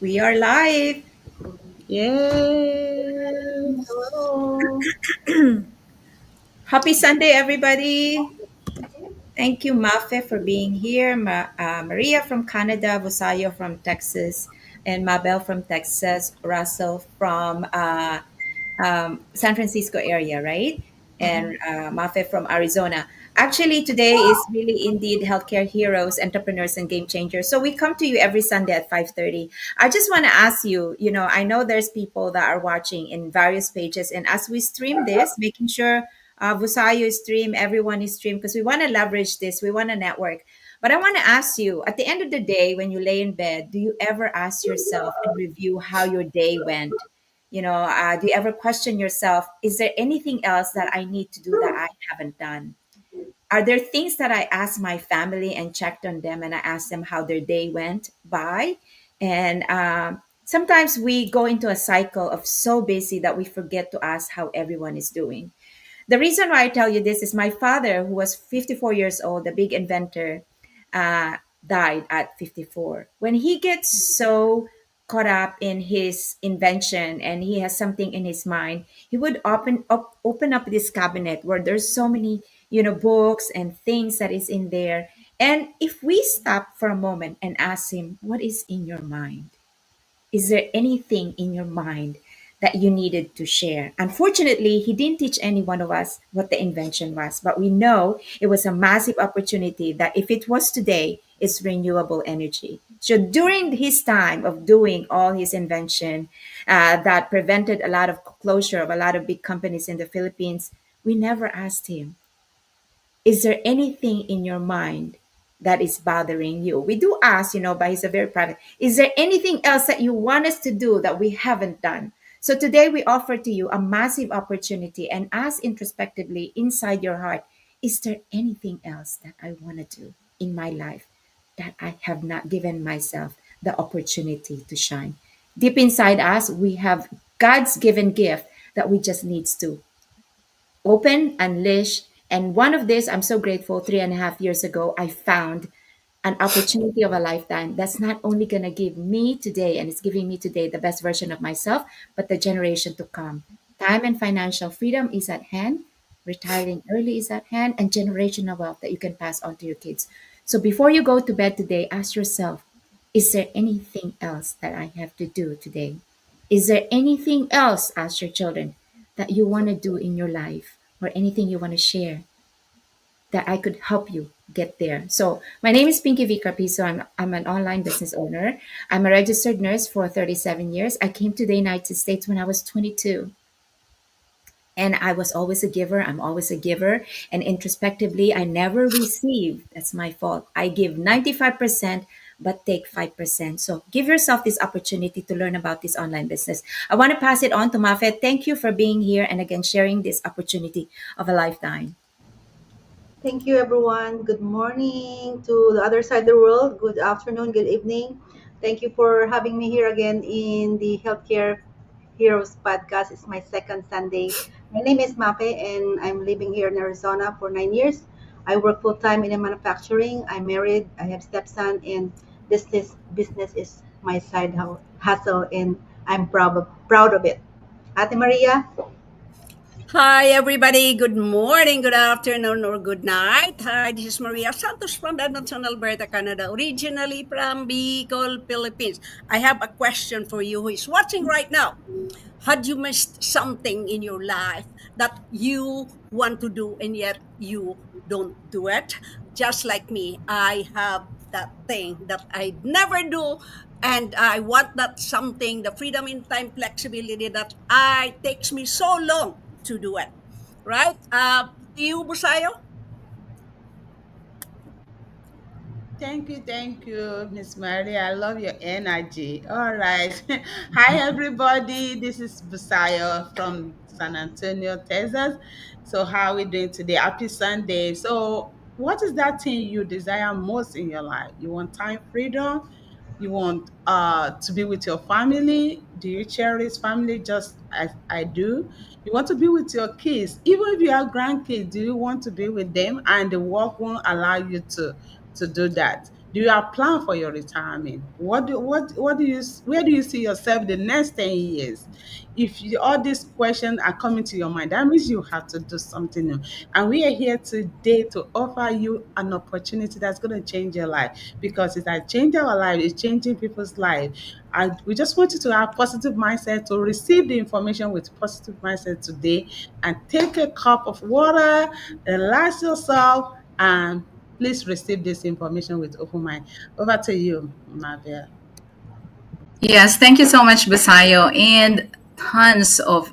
We are live. Yes. Hello. Happy Sunday, everybody. Thank you, Mafe, for being here. Maria from Canada, Vosayo from Texas, and Mabel from Texas, Russell from San Francisco area, right? And Mhm. Mafe from Arizona. Actually, today is really indeed healthcare heroes, entrepreneurs, and game changers. So we come to you every Sunday at 5:30. I just want to ask you, I know there's people that are watching in various pages, and as we stream this, making sure Vusayo is stream, everyone is stream, because we want to leverage this, we want to network. But I want to ask you, at the end of the day, when you lay in bed, do you ever ask yourself and review how your day went? Do you ever question yourself, is there anything else that I need to do that I haven't done? Are there things that I asked my family and checked on them and I asked them how their day went by? And sometimes we go into a cycle of so busy that we forget to ask how everyone is doing. The reason why I tell you this is my father, who was 54 years old, the big inventor, uh, died at 54. When he gets so caught up in his invention and he has something in his mind, he would open up this cabinet where there's so many, books and things that is in there. And if we stop for a moment and ask him, what is in your mind? Is there anything in your mind that you needed to share? Unfortunately, he didn't teach any one of us what the invention was, but we know it was a massive opportunity that if it was today, it's renewable energy. So during his time of doing all his invention that prevented a lot of closure of a lot of big companies in the Philippines, we never asked him, is there anything in your mind that is bothering you? We do ask, but he's a very private. Is there anything else that you want us to do that we haven't done? So today we offer to you a massive opportunity and ask introspectively inside your heart, is there anything else that I want to do in my life that I have not given myself the opportunity to shine? Deep inside us, we have God's given gift that we just needs to open, unleash. And one of this, I'm so grateful, 3.5 years ago, I found an opportunity of a lifetime that's not only going to give me today, and it's giving me today the best version of myself, but the generation to come. Time and financial freedom is at hand, retiring early is at hand, and generational wealth that you can pass on to your kids. So before you go to bed today, ask yourself, is there anything else that I have to do today? Is there anything else, ask your children, that you want to do in your life or anything you want to share that I could help you get there? So, my name is Pinky V. Carpizo. I'm an online business owner. I'm a registered nurse for 37 years. I came to the United States when I was 22. And I was always a giver. I'm always a giver. And introspectively, I never receive. That's my fault. I give 95%, but take 5%. So give yourself this opportunity to learn about this online business. I want to pass it on to Mafet. Thank you for being here and again sharing this opportunity of a lifetime. Thank you, everyone. Good morning to the other side of the world. Good afternoon, good evening. Thank you for having me here again in the Healthcare Heroes podcast. It's my second Sunday. My name is Mape, and I'm living here in Arizona for 9 years. I work full time in manufacturing. I'm married. I have stepson, and this business is my side hustle, and I'm proud of it. Ate Maria. Hi, everybody. Good morning, good afternoon, or good night. Hi, this is Maria Santos from Edmonton, Alberta, Canada, originally from Bicol, Philippines. I have a question for you who is watching right now. Had you missed something in your life that you want to do and yet you don't do it? Just like me, I have that thing that I never do, and I want that something, the freedom in time, flexibility that I takes me so long to do it. Right? You, Busayo? Thank Thank you, you. Miss Mary. I love your energy. All right. Hi, everybody. This is Busayo from San Antonio, Texas. So, how are we doing today? Happy Sunday. So, what is that thing you desire most in your life? You want time freedom? You want to be with your family? Do you cherish family just as I do? You want to be with your kids, even if you have grandkids. Do you want to be with them? And the work won't allow you to do that. Do you have plan for your retirement? What do you where do you see yourself the next 10 years? If all these questions are coming to your mind, that means you have to do something new. And we are here today to offer you an opportunity that's going to change your life, because it has changed our life. It's changing people's life. And we just want you to have positive mindset, to receive the information with positive mindset today, and take a cup of water, relax yourself, and please receive this information with open mind. Over to you, Mabel. Yes, thank you so much, Basayo, and tons of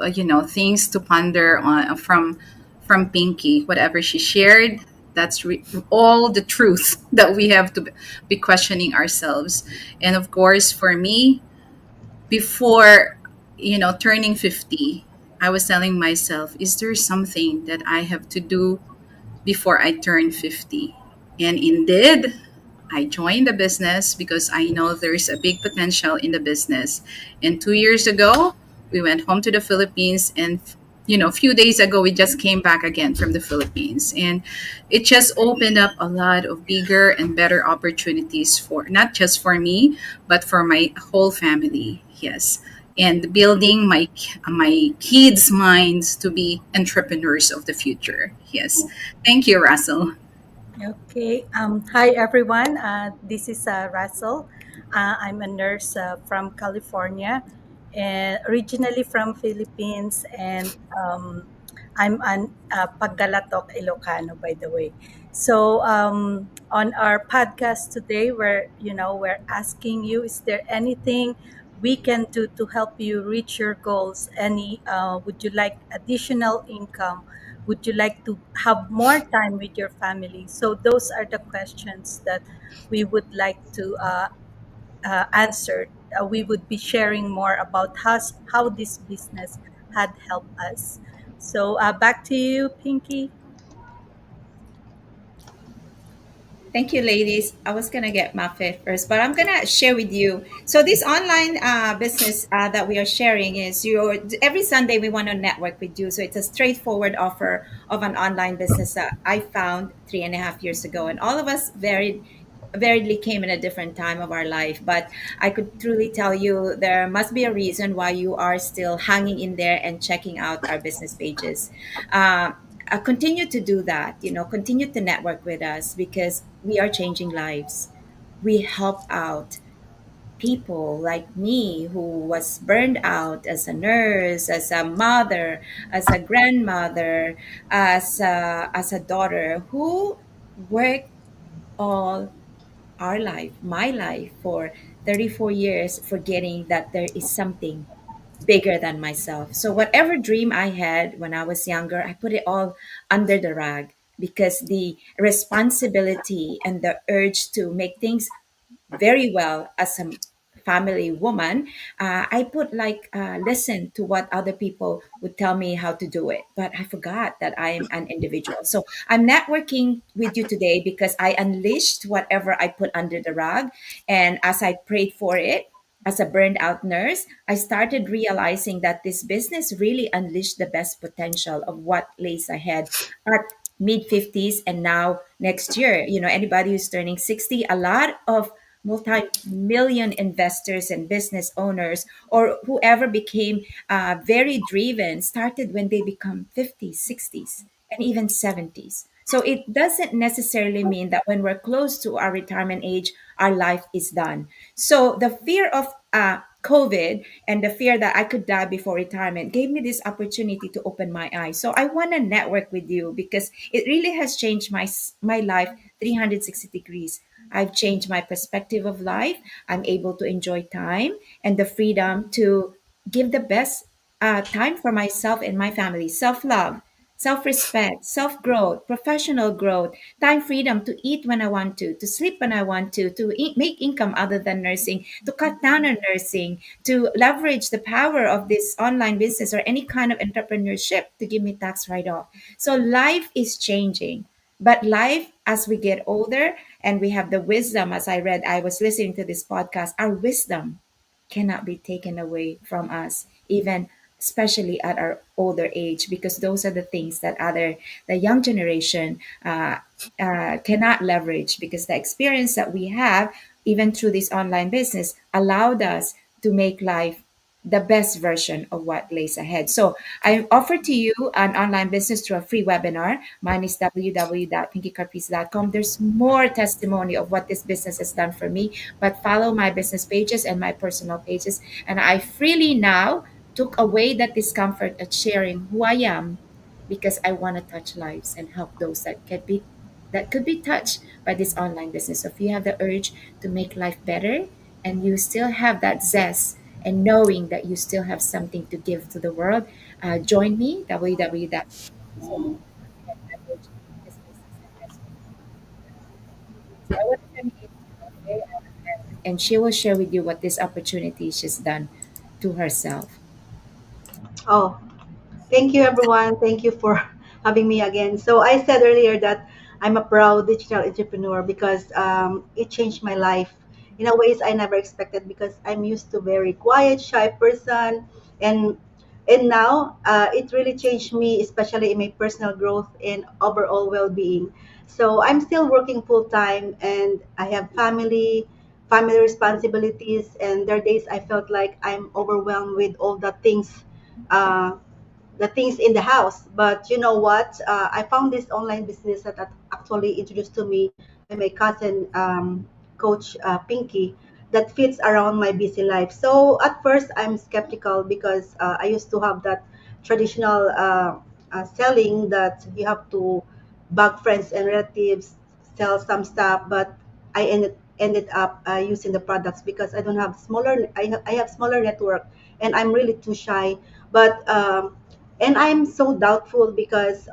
things to ponder on from Pinky. Whatever she shared, that's all the truth that we have to be questioning ourselves. And of course, for me, before turning 50, I was telling myself, is there something that I have to do before I turn 50? And indeed, I joined the business because I know there's a big potential in the business. And 2 years ago, we went home to the Philippines, and a few days ago, we just came back again from the Philippines, and it just opened up a lot of bigger and better opportunities for not just for me, but for my whole family. Yes, and building my kids' minds to be entrepreneurs of the future. Yes, thank you, Russell. Okay. Hi, everyone. This is Russell. I'm a nurse from California, and originally from Philippines, and I'm an Paggalatok Ilocano, by the way. So, on our podcast today, we're asking you: is there anything we can do to help you reach your goals? Would you like additional income? Would you like to have more time with your family? So those are the questions that we would like to answer. We would be sharing more about how this business had helped us. So back to you, Pinky. Thank you, ladies. I was gonna get Mafe first, but I'm gonna share with you. So this online business that we are sharing is your every Sunday we want to network with you. So it's a straightforward offer of an online business that I found 3.5 years ago, and all of us variedly came in a different time of our life. But I could truly tell you there must be a reason why you are still hanging in there and checking out our business pages. Uh, Continue to do that, continue to network with us because we are changing lives. We help out people like me who was burned out as a nurse, as a mother, as a grandmother, as a daughter who worked all our life, my life, for 34 years, forgetting that there is something bigger than myself. So, whatever dream I had when I was younger, I put it all under the rug because the responsibility and the urge to make things very well as a family woman, I put like listen to what other people would tell me how to do it, but I forgot that I am an individual. So I'm networking with you today because I unleashed whatever I put under the rug, and as I prayed for it. As a burned out nurse, I started realizing that this business really unleashed the best potential of what lays ahead at mid 50s and now next year. Anybody who's turning 60, a lot of multi-million investors and business owners or whoever became very driven started when they become 50s, 60s, and even 70s. So it doesn't necessarily mean that when we're close to our retirement age, our life is done. So the fear of COVID and the fear that I could die before retirement gave me this opportunity to open my eyes. So I want to network with you because it really has changed my life 360 degrees. I've changed my perspective of life. I'm able to enjoy time and the freedom to give the best time for myself and my family. Self love, self respect, self growth, professional growth, time freedom to eat when I want to sleep when I want to make income other than nursing, to cut down on nursing, to leverage the power of this online business or any kind of entrepreneurship to give me tax write off. So life is changing. But life, as we get older and we have the wisdom, as I was listening to this podcast, our wisdom cannot be taken away from us, even especially at our older age, because those are the things that the young generation cannot leverage, because the experience that we have, even through this online business, allowed us to make life the best version of what lays ahead. So I offer to you an online business through a free webinar. Mine is www.pinkycarpis.com. There's more testimony of what this business has done for me, but follow my business pages and my personal pages. And I freely now took away that discomfort at sharing who I am, because I want to touch lives and help those that could be touched by this online business. So if you have the urge to make life better, and you still have that zest and knowing that you still have something to give to the world, join me, www. So we can go ahead and leverage this business and rescue people. So I want to send it okay, and she will share with you what this opportunity she's done to herself. Oh, thank you, everyone. Thank you for having me again. So I said earlier that I'm a proud digital entrepreneur because it changed my life in a ways I never expected, because I'm used to very quiet, shy person, and now it really changed me, especially in my personal growth and overall well-being. So I'm still working full time, and I have family responsibilities, and there are days I felt like I'm overwhelmed with all uh, the things in the house. But you know what? I found this online business that actually introduced to me by my cousin, Coach Pinky, that fits around my busy life. So at first, I'm skeptical because I used to have that traditional selling that you have to bug friends and relatives, sell some stuff. But I ended up using the products because I don't have I have smaller network, and I'm really too shy. But and I'm so doubtful because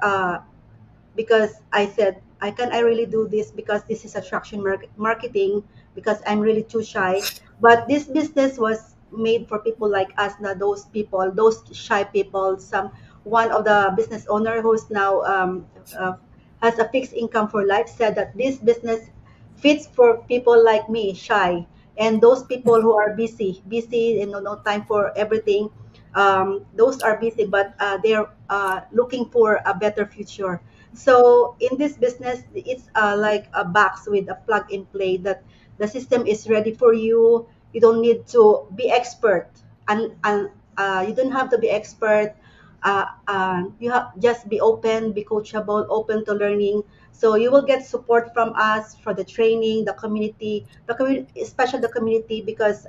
I said, I really do this because this is attraction marketing, because I'm really too shy. But this business was made for people like us, not those people, those shy people. One of the business owner who's now has a fixed income for life said that this business fits for people like me, shy, and those people who are busy and no time for everything. Those are busy, but they're looking for a better future. So in this business, it's like a box with a plug and play, that the system is ready for you. You don't need to be expert, and you don't have to be expert. You have just be open, be coachable, open to learning. So you will get support from us for the training, the community, especially the community, because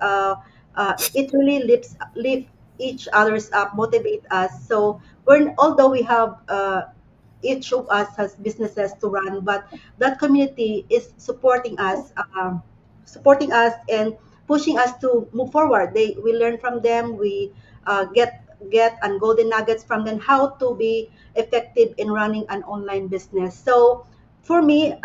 it really lift each others up, motivate us. So although we have each of us has businesses to run, but that community is supporting us and pushing us to move forward. We learn from them. We get and golden nuggets from them, how to be effective in running an online business. So for me,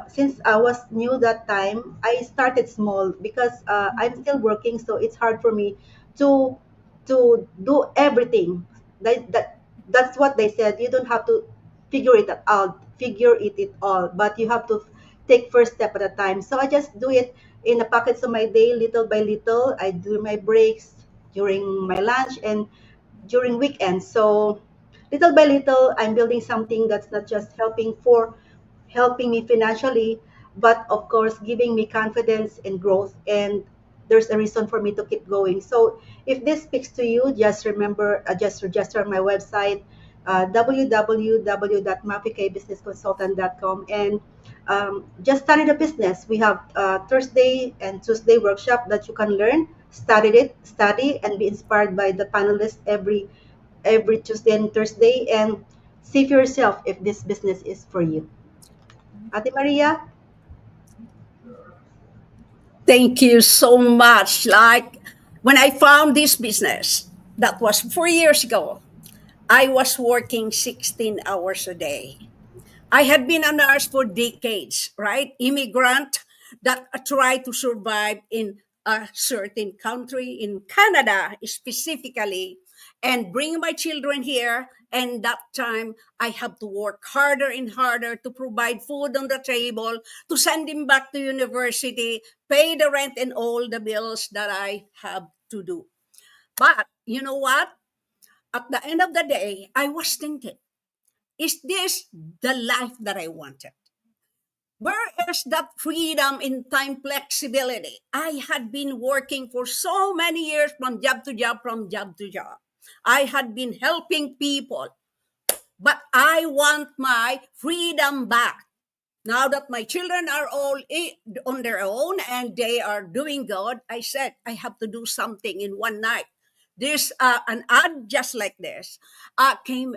since I was new that time, I started small because I'm still working, so it's hard for me to do everything. That's what they said. You don't have to figure it all, but you have to take first step at a time. So I just do it in the pockets of my day, little by little. I do my breaks during my lunch and during weekends. So little by little, I'm building something that's not just helping me financially, but of course giving me confidence and growth. And there's a reason for me to keep going. So if this speaks to you, just remember, just register on my website, www.mapikbusinessconsultant.com, and just study the business. We have Thursday and Tuesday workshop that you can study and be inspired by the panelists every Tuesday and Thursday, and see for yourself if this business is for you. Ate Maria? Thank you so much. Like when I found this business, that was 4 years ago, I was working 16 hours a day. I had been a nurse for decades, right? Immigrant that tried to survive in a certain country, in Canada specifically, and bring my children here. And that time, I have to work harder and harder to provide food on the table, to send them back to university, pay the rent and all the bills that I have to do. But you know what? at the end of the day, I was thinking, is this the life that I wanted? Where is that freedom in time flexibility? I had been working for so many years from job to job, from job to job. I had been helping people, but I want my freedom back. Now that my children are all on their own and they are doing good, I said I have to do something in one night. This an ad just like this came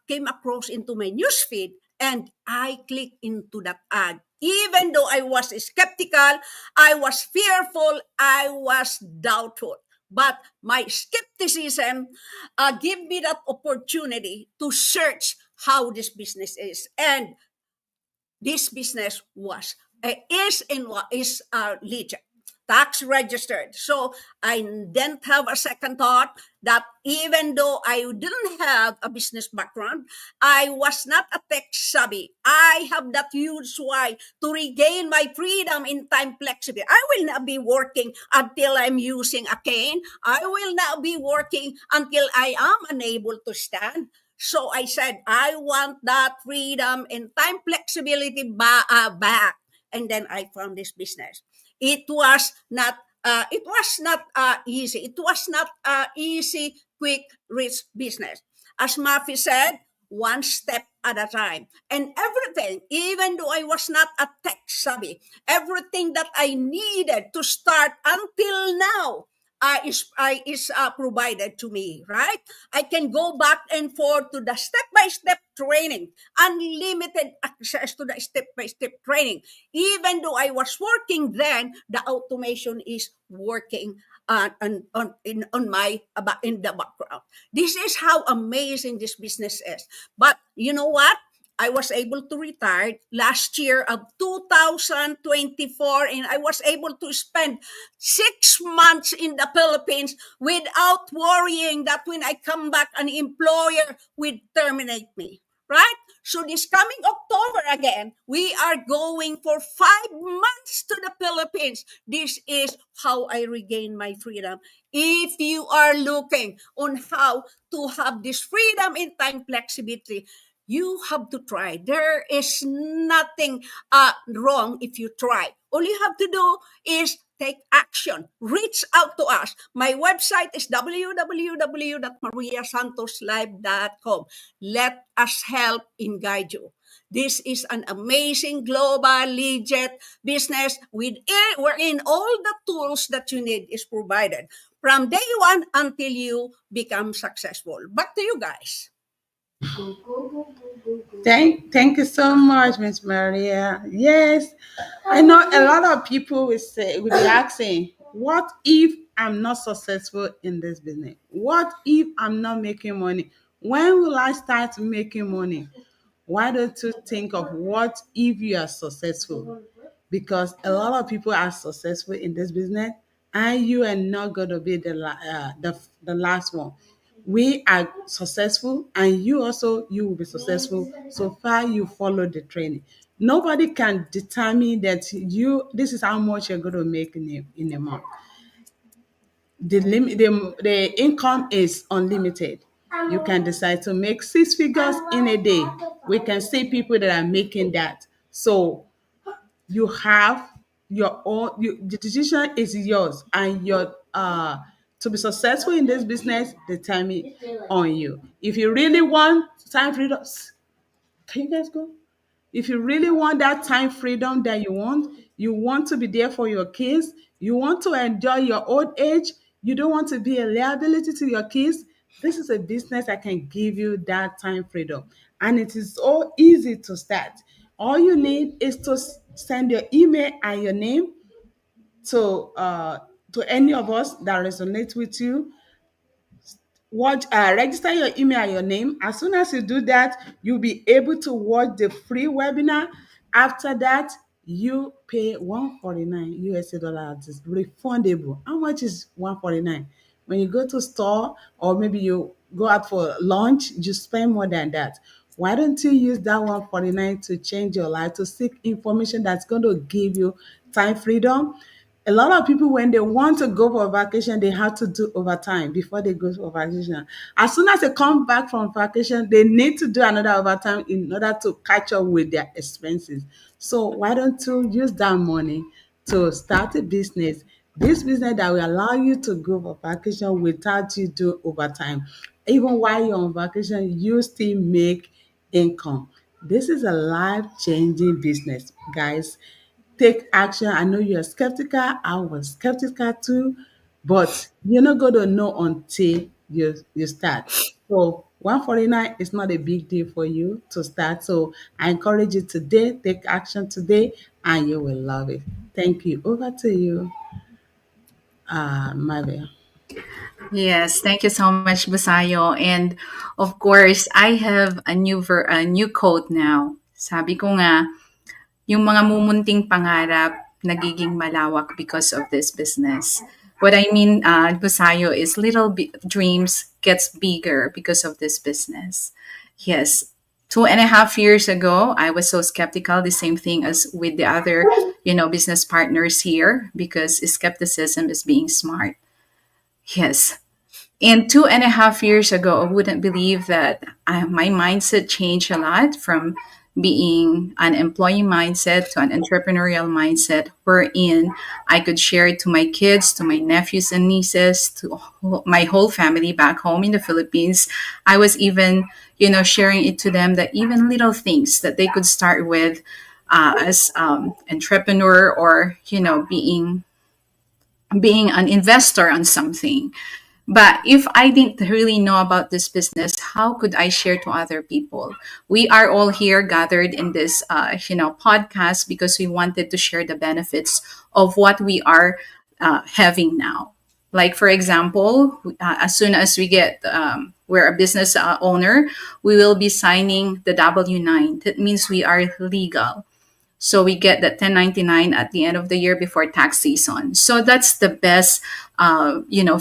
across into my newsfeed, and I clicked into that ad. Even though I was skeptical, I was fearful, I was doubtful. But my skepticism gave me that opportunity to search how this business is. And this business was is in what is legit, tax registered. So I didn't have a second thought that even though I didn't have a business background, I was not a tech savvy. I have that huge why to regain my freedom in time flexibility. I will not be working until I'm using a cane. I will not be working until I am unable to stand. So I said, I want that freedom and time flexibility back. And then I found this business. It was not. It was not easy. It was not easy, quick, rich business. As Mafi said, one step at a time. And everything, even though I was not a tech savvy, everything that I needed to start until now is provided to me, right? I can go back and forth to the step-by-step training, unlimited access to the step-by-step training. Even though I was working then, the automation is working on my in the background. This is how amazing this business is. But you know what? I was able to retire last year of 2024, and I was able to spend 6 months in the Philippines without worrying that when I come back, an employer would terminate me. Right? So this coming October again, we are going for 5 months to the Philippines. This is how I regain my freedom. If you are looking on how to have this freedom in time flexibility, you have to try. There is nothing wrong if you try. All you have to do is take action. Reach out to us. My website is www.mariasantoslive.com. Let us help and guide you. This is an amazing global legit business wherein all the tools that you need is provided from day one until you become successful. Back to you guys. Thank you so much, Miss Maria. Yes, I know a lot of people will be asking, what if I'm not successful in this business? What if I'm not making money? When will I start making money? Why don't you think of what if you are successful? Because a lot of people are successful in this business, and you are not going to be the last one. We are successful, and you will be successful so far you follow the training. Nobody can determine that this is how much you're going to make in a month. The income is unlimited. You can decide to make 6 figures in a day. We can see people that are making that. So you have your own the decision is yours, and your to be successful in this business determine on you. If you really want time freedom, can you guys go? If you really want that time freedom that you want to be there for your kids, you want to enjoy your old age, you don't want to be a liability to your kids, this is a business that can give you that time freedom. And it is so easy to start. All you need is to send your email and your name to any of us that resonate with you. Register your email and your name. As soon as you do that, you'll be able to watch the free webinar. After that, you pay 149 USD dollars. It's refundable. How much is 149? When you go to store, or maybe you go out for lunch, you spend more than that. Why don't you use that 149 to change your life, to seek information that's going to give you time freedom? A lot of people, when they want to go for vacation, they have to do overtime before they go for vacation. As soon as they come back from vacation, they need to do another overtime in order to catch up with their expenses. So why don't you use that money to start a business? This business that will allow you to go for vacation without you do overtime. Even while you're on vacation, you still make income. This is a life-changing business, guys. Take action. I know you're skeptical. I was skeptical too, but you're not going to know until you start. So 149 is not a big deal for you to start. So I encourage you today, take action today, and you will love it. Thank you. Over to you, Maria. Yes, thank you so much, Basayo. And of course, I have a new quote now. Sabi ko nga, yung mga mumunting pangarap nagiging malawak because of this business. What I mean, Basayo, is dreams gets bigger because of this business. Yes, 2.5 years ago, I was so skeptical. The same thing as with the other, business partners here, because skepticism is being smart. Yes, and 2.5 years ago, I wouldn't believe that my mindset changed a lot from being an employee mindset to an entrepreneurial mindset, wherein I could share it to my kids, to my nephews and nieces, to my whole family back home in the Philippines. I was even, sharing it to them that even little things that they could start with as entrepreneur, or being an investor on something. But if I didn't really know about this business, how could I share to other people? We are all here gathered in this, podcast because we wanted to share the benefits of what we are having now. Like for example, as soon as we're a business owner, we will be signing the W-9. That means we are legal. So we get that 1099 at the end of the year before tax season. So that's the best,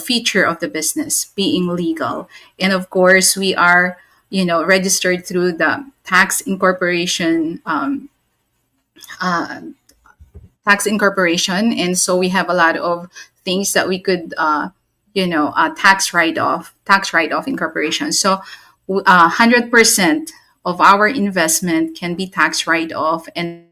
feature of the business, being legal. And of course, we are, registered through the uh, tax incorporation, and so we have a lot of things that we could, tax write off incorporation. So, 100% of our investment can be tax write off, and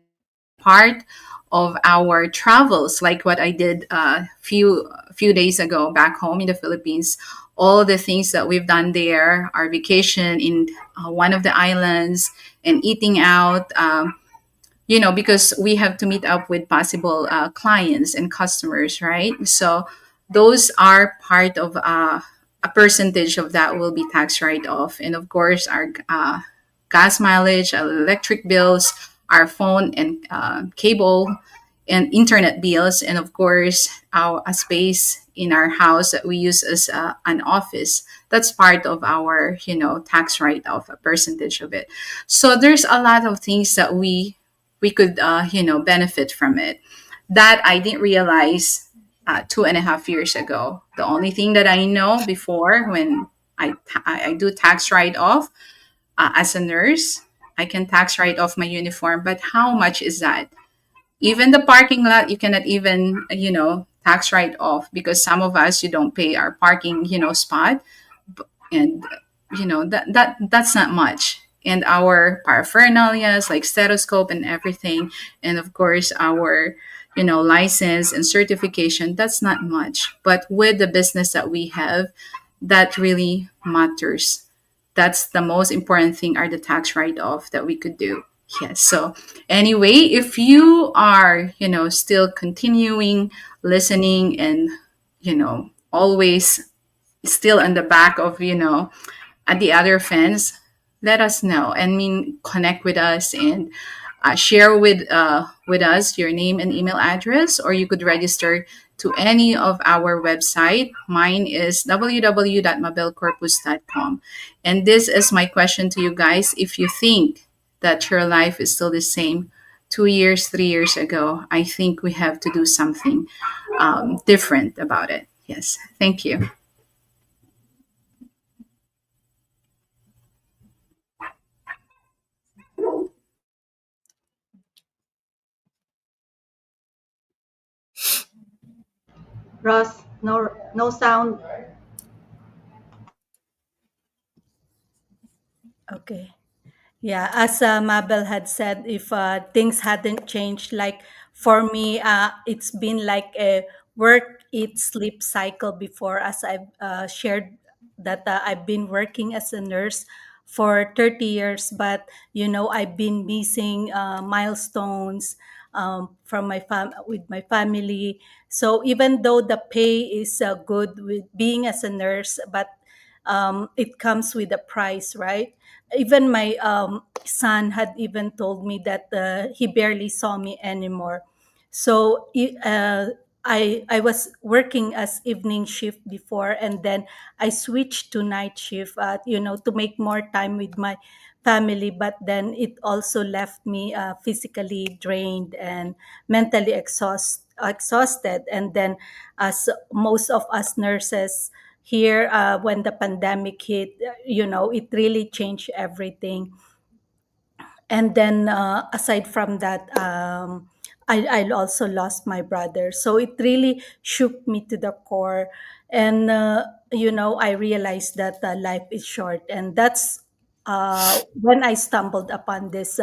part of our travels, like what I did a few days ago back home in the Philippines. All the things that we've done there, our vacation in one of the islands, and eating out. Because we have to meet up with possible clients and customers, right? So those are part of a percentage of that will be tax write off. And of course, our gas mileage, our electric bills, our phone and cable and internet bills, and of course, our a space in our house that we use as an office. That's part of our, tax write off, a percentage of it. So there's a lot of things that we could benefit from it, that I didn't realize 2.5 years ago. The only thing that I know before, when I do tax write off as a nurse, I can tax write off my uniform, but how much is that? Even the parking lot, you cannot even tax write off, because some of us, you don't pay our parking spot, and that's not much. And our paraphernalias like stethoscope and everything, and of course our license and certification, that's not much. But with the business that we have, that really matters. That's the most important thing, are the tax write-off that we could do. Yes. So anyway, if you are still continuing listening, and always still in the back of at the other fence, let us know. I mean, connect with us, and share with us your name and email address, or you could register to any of our website. Mine is www.mabelcorpus.com. And this is my question to you guys. If you think that your life is still the same 2 years, 3 years ago, I think we have to do something different about it. Yes. Thank you. Ross, no sound. Okay. Yeah, as Mabel had said, if things hadn't changed, like for me, it's been like a work, eat, sleep cycle before, as I've shared that I've been working as a nurse for 30 years, but I've been missing milestones from with my family. So even though the pay is good with being as a nurse, but it comes with a price, right? Even my son had even told me that he barely saw me anymore. So I was working as evening shift before, and then I switched to night shift, to make more time with my family. But then it also left me physically drained and mentally exhausted. And then, as most of us nurses here, when the pandemic hit, it really changed everything. And then, aside from that, I also lost my brother, so it really shook me to the core. And I realized that life is short, and that's when I stumbled upon this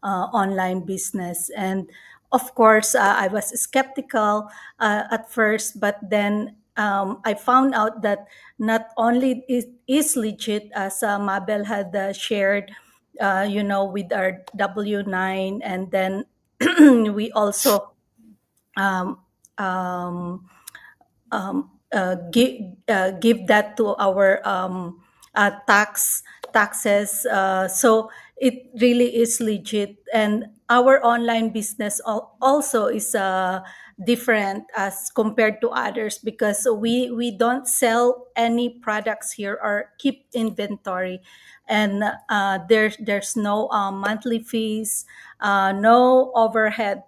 online business. And of course, I was skeptical at first, but then I found out that not only it is legit, as Mabel had shared, with our W9. And then we also um, um, give that to our taxes. So it really is legit, and our online business also is different as compared to others, because we don't sell any products here or keep inventory. And there's no monthly fees, no overhead.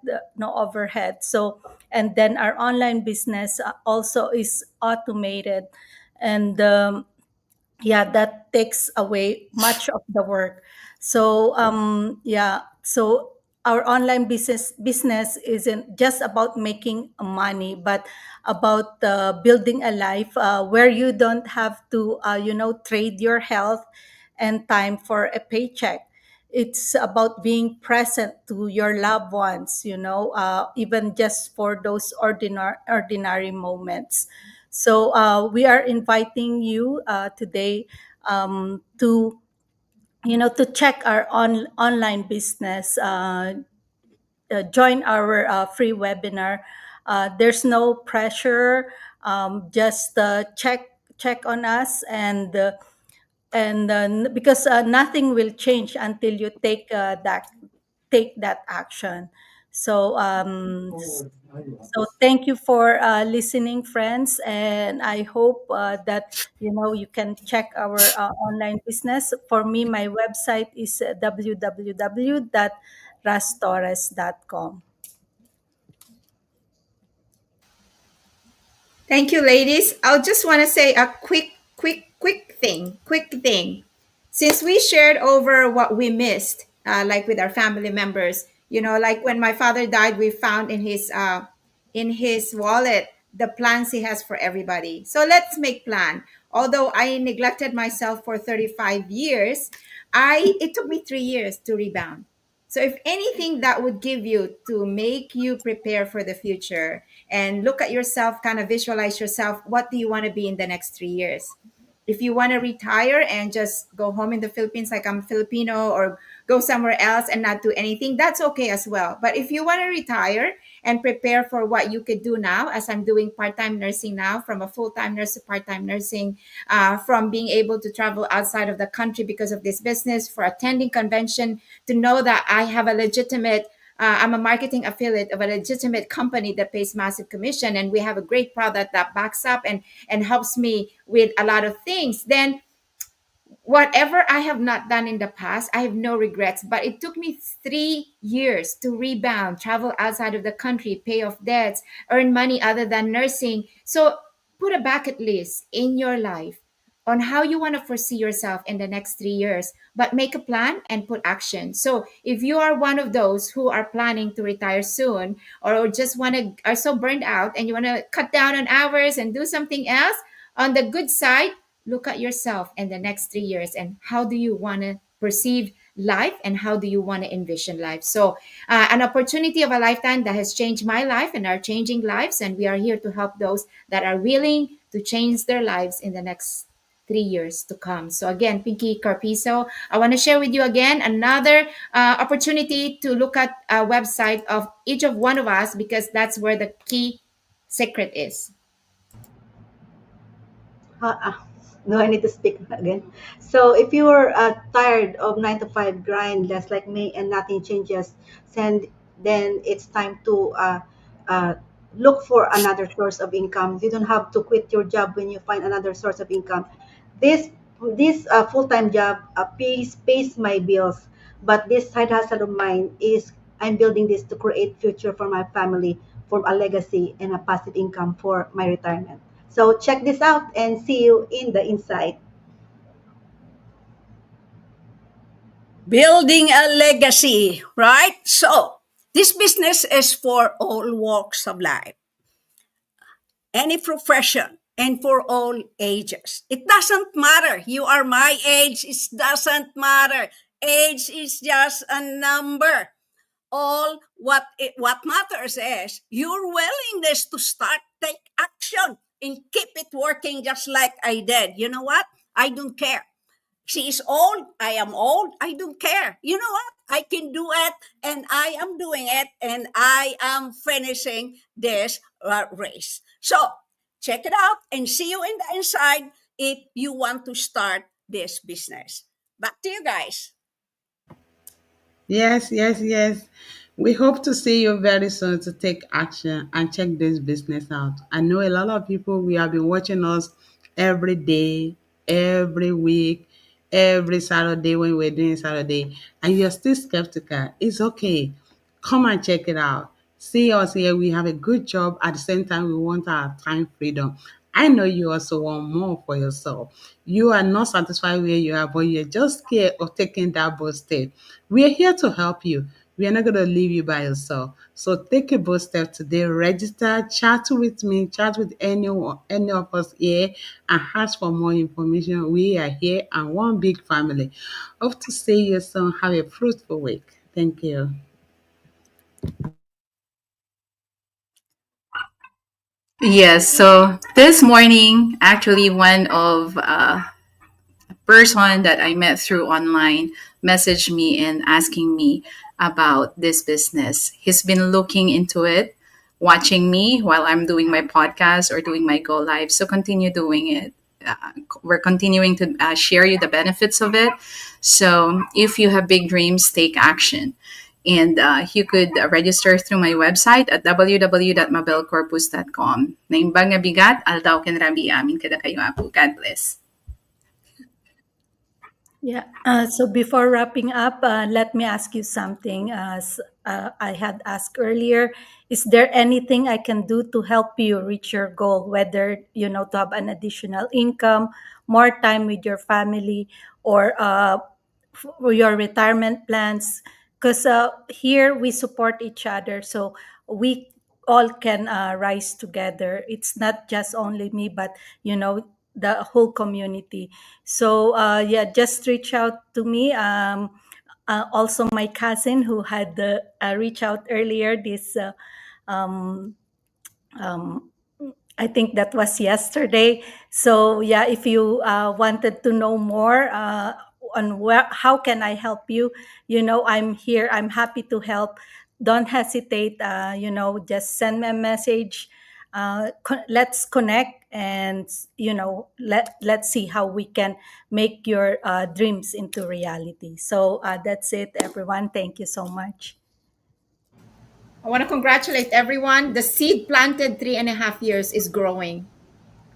So, and then our online business also is automated. And yeah, that takes away much of the work. So yeah, so our online business isn't just about making money, but about building a life where you don't have to trade your health and time for a paycheck. It's about being present to your loved ones, even just for those ordinary moments. So we are inviting you today to to check our online business. Join our free webinar. There's no pressure. Just check on us. And because nothing will change until you take that action. So so thank you for listening, friends, and I hope that you can check our online business. For me, my website is www.rastores.com. Thank you, ladies. I'll just want to say a quick thing. Since we shared over what we missed, like with our family members, like when my father died, we found in his wallet the plans he has for everybody. So let's make plan. Although I neglected myself for 35 years, I it took me 3 years to rebound. So, if anything that would give you to make you prepare for the future and look at yourself, kind of visualize yourself, what do you want to be in the next 3 years? If you want to retire and just go home in the Philippines, like I'm Filipino, or go somewhere else and not do anything, that's okay as well. But if you want to retire and prepare for what you could do now, as I'm doing part time nursing now, from a full time nurse to part time nursing, from being able to travel outside of the country because of this business, for attending convention, to know that I have a legitimate I'm a marketing affiliate of a legitimate company that pays massive commission, and we have a great product that backs up and helps me with a lot of things. Then whatever I have not done in the past, I have no regrets. But it took me 3 years to rebound, travel outside of the country, pay off debts, earn money other than nursing. So put a bucket list in your life. on how you want to foresee yourself in the next 3 years, but make a plan and put action. So if you are one of those who are planning to retire soon, or just want to are so burned out and you want to cut down on hours and do something else, on the good side, look at yourself in the next 3 years and how do you want to perceive life and how do you want to envision life. So an opportunity of a lifetime that has changed my life and are changing lives, and we are here to help those that are willing to change their lives in the next 3 years to come. So again, Pinky Carpizo, I want to share with you again another opportunity to look at a website of each of one of us, because that's where the key secret is. Uh, uh, no, I need to speak again. So, if you're tired of 9 to 5 grind, just like me, and nothing changes, then it's time to uh, look for another source of income. You don't have to quit your job when you find another source of income. This this full-time job pays my bills, but this side hustle of mine is I'm building this to create future for my family, for a legacy and a passive income for my retirement. So check this out and see you in the inside. Building a legacy, right? So, this business is for all walks of life, any profession, and for all ages. It doesn't matter. You are my age, it doesn't matter. Age is just a number. What matters is your willingness to start, take action, and keep it working just like I did. You know what? I don't care. She is old. I am old. I don't care. You know what? I can do it, and I am doing it, and I am finishing this race. So check it out and see you in the inside if you want to start this business. Back to you guys. Yes, yes, yes. We hope to see you very soon to take action and check this business out. I know a lot of people we have been watching us every day, every week, every Saturday when we're doing Saturday, and you're still skeptical. It's okay. Come and check it out. See us here. We have a good job. At the same time, we want our time freedom. I know you also want more for yourself. You are not satisfied where you are, but you're just scared of taking that bold step. We are here to help you. We are not going to leave you by yourself. So take a bold step today. Register, chat with me, chat with anyone, any of us here, and ask for more information. We are here and one big family. Hope to see you soon. Have a fruitful week. Thank you. Yes, so this morning, actually, one of person that I met through online messaged me and asking me about this business. He's been looking into it, watching me while I'm doing my podcast or doing my go live. So continue doing it. We're continuing to share you the benefits of it. So if you have big dreams, take action. And you could register through my website at www.mabelcorpus.com. Naimbang nga bigat, aldaw ken rabi amin kada kayo apo. God bless. Yeah. So before wrapping up, let me ask you something. As I had asked earlier, is there anything I can do to help you reach your goal? Whether to have an additional income, more time with your family, or for your retirement plans. Because here we support each other, so we all can rise together. It's not just only me, but the whole community. So yeah, just reach out to me. Also, my cousin who had reach out earlier. This um, um, I think that was yesterday. So yeah, if you wanted to know more on how can I help you, I'm here. I'm happy to help. Don't hesitate. Just send me a message. Let's connect, and let's see how we can make your dreams into reality. So that's it, everyone. Thank you so much. I want to congratulate everyone. The seed planted 3.5 years is growing.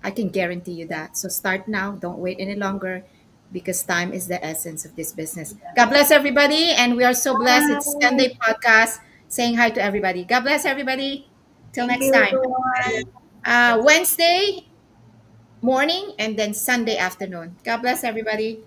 I can guarantee you that. So start now. Don't wait any longer, because time is the essence of this business. God bless everybody. And we are so blessed. It's Bye. Sunday podcast saying hi to everybody. God bless everybody. Till Thank next you, time. everyone. Wednesday, morning and then Sunday afternoon. God bless everybody.